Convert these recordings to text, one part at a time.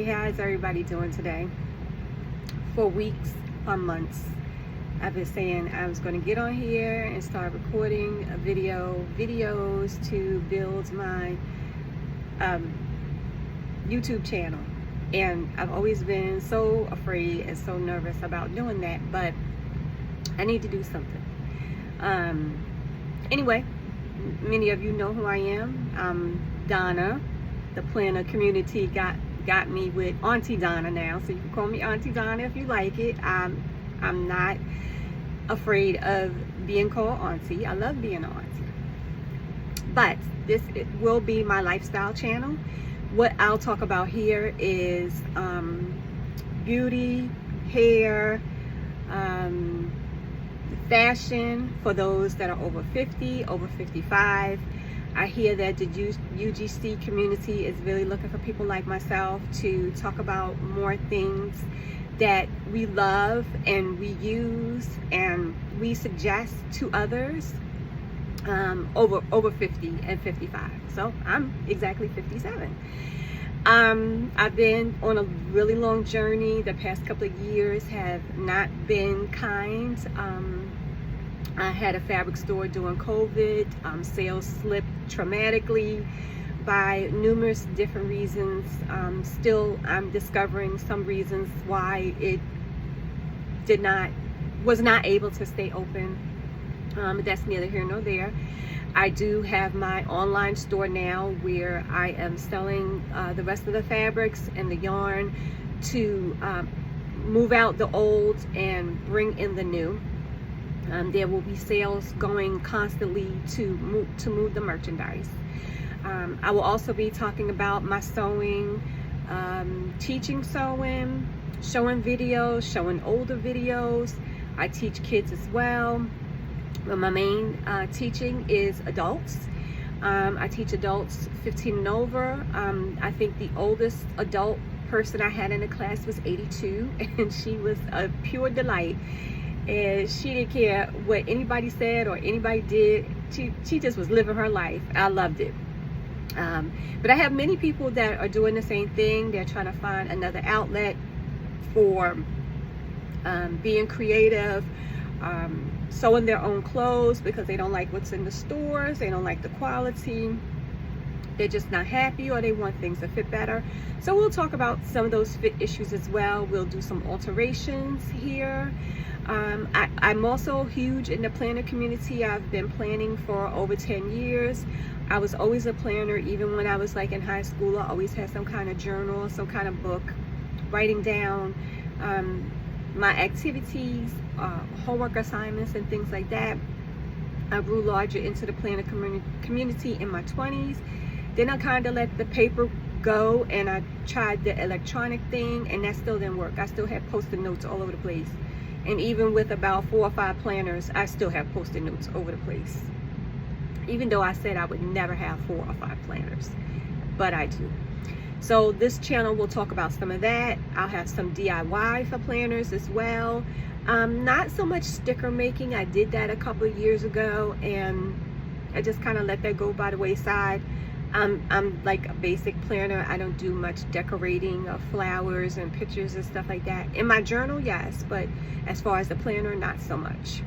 how's everybody doing today? For weeks or months, I've been saying I was going to get on here and start recording videos to build my YouTube channel. And I've always been so afraid and so nervous about doing that, but I need to do something. Anyway, many of you know who I am. Donna. The planner community got me with Auntie Donna now, so you can call me Auntie Donna if you like it. I'm not afraid of being called Auntie. I love being an auntie. But it will be my lifestyle channel. What I'll talk about here is beauty, hair, fashion for those that are over 50, over 55. I hear that the UGC community is really looking for people like myself to talk about more things that we love and we use and we suggest to others over 50 and 55. So I'm exactly 57. I've been on a really long journey. The past couple of years have not been kind. I had a fabric store during COVID. Sales slipped dramatically by numerous different reasons. Still, I'm discovering some reasons why it was not able to stay open. That's neither here nor there. I do have my online store now where I am selling the rest of the fabrics and the yarn to move out the old and bring in the new. There will be sales going constantly to move the merchandise. I will also be talking about my sewing, teaching sewing, showing videos, showing older videos. I teach kids as well. But my main teaching is adults. I teach adults 15 and over. I think the oldest adult person I had in the class was 82, and she was a pure delight. And she didn't care what anybody said or anybody did. She just was living her life. I loved it. But I have many people that are doing the same thing. They're trying to find another outlet for being creative, sewing their own clothes because they don't like what's in the stores. They don't like the quality. They're just not happy, or they want things to fit better. So we'll talk about some of those fit issues as well. We'll do some alterations here. I'm also huge in the planner community. I've been planning for over 10 years. I was always a planner. Even when I was like in high school, I always had some kind of journal, some kind of book, writing down my activities, homework assignments and things like that. I grew larger into the planner community in my 20s. Then I kind of let the paper go and I tried the electronic thing, and that still didn't work. I still had post-it notes all over the place. And even with about 4 or 5 planners, I still have post-it notes over the place. Even though I said I would never have 4 or 5 planners, but I do. So this channel will talk about some of that. I'll have some DIY for planners as well. Not so much sticker making. I did that a couple of years ago and I just kind of let that go by the wayside. I'm like a basic planner. I don't do much decorating of flowers and pictures and stuff like that. In my journal, yes, but as far as the planner, not so much.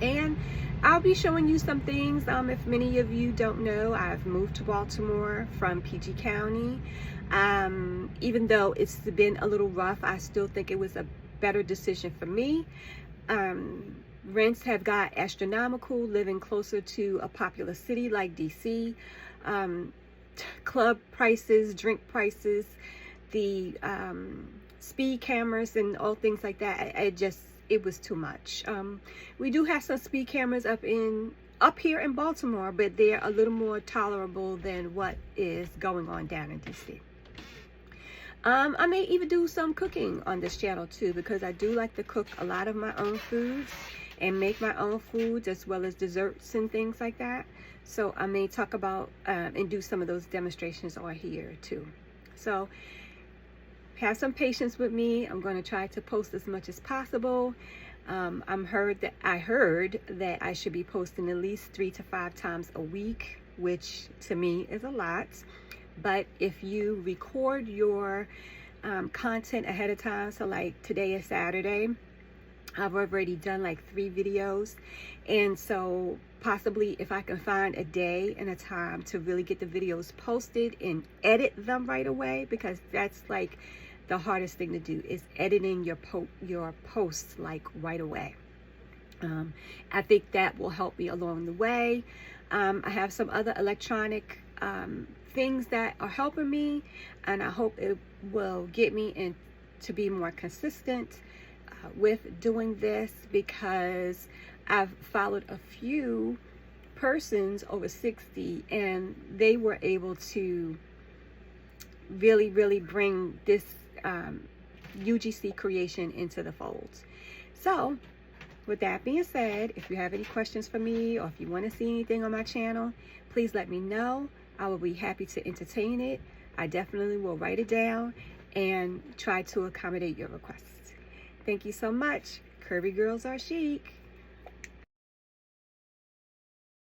And I'll be showing you some things. If many of you don't know, I've moved to Baltimore from PG County. Even though it's been a little rough, I still think it was a better decision for me. Rents have got astronomical living closer to a popular city like DC. Club prices, drink prices, the speed cameras and all things like that, it was too much. We do have some speed cameras up here in Baltimore, but they're a little more tolerable than what is going on down in DC. I may even do some cooking on this channel too, because I do like to cook a lot of my own foods and make my own foods as well as desserts and things like that. So I may talk about and do some of those demonstrations on here too. So have some patience with me. I'm going to try to post as much as possible. I heard that I should be posting at least 3 to 5 times a week, which to me is a lot. But if you record your content ahead of time, so like today is Saturday, I've already done like 3 videos, and so possibly if I can find a day and a time to really get the videos posted and edit them right away, because that's like the hardest thing to do, is editing your posts like right away. I think that will help me along the way. I have some other electronic things that are helping me, and I hope it will get me in to be more consistent with doing this, because I've followed a few persons over 60 and they were able to really bring this UGC creation into the fold. So with that being said, if you have any questions for me, or if you want to see anything on my channel, please let me know. I will be happy to entertain it. I definitely will write it down and try to accommodate your requests. Thank you so much. Curvy girls are chic.